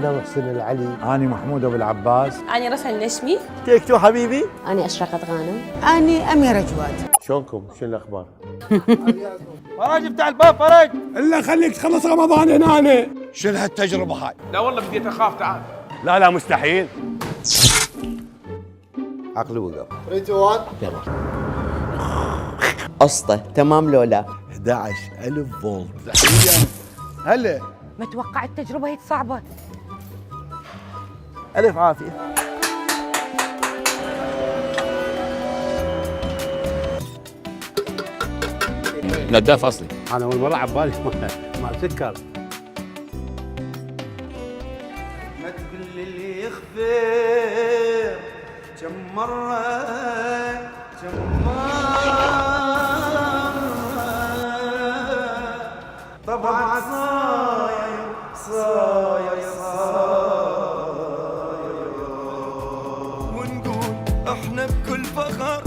أنا محسن العلي. أنا محمود أبو العباس. أنا رسل النشمي. تيكتو حبيبي. أنا أشرقت غانم. أنا أميرة جواد. شلونكم؟ شنو الأخبار؟ فرج افتح الباب فرج. إلا خليك تخلص رمضان هنا. شنو هالتجربة هاي؟ لا والله بديت أخاف تعال. لا مستحيل. عقلي وقف. 3 2 1 يلا. قسطة تمام لولا 11,000 فولت. هلا ما توقع التجربة هيك صعبة. ألف عافية. نداف اصلي. أنا أول مرة عبالي مع سكر. ما تقول لي اللي يخفر كم مرة طبعا صاير ونقول احنا بكل فخر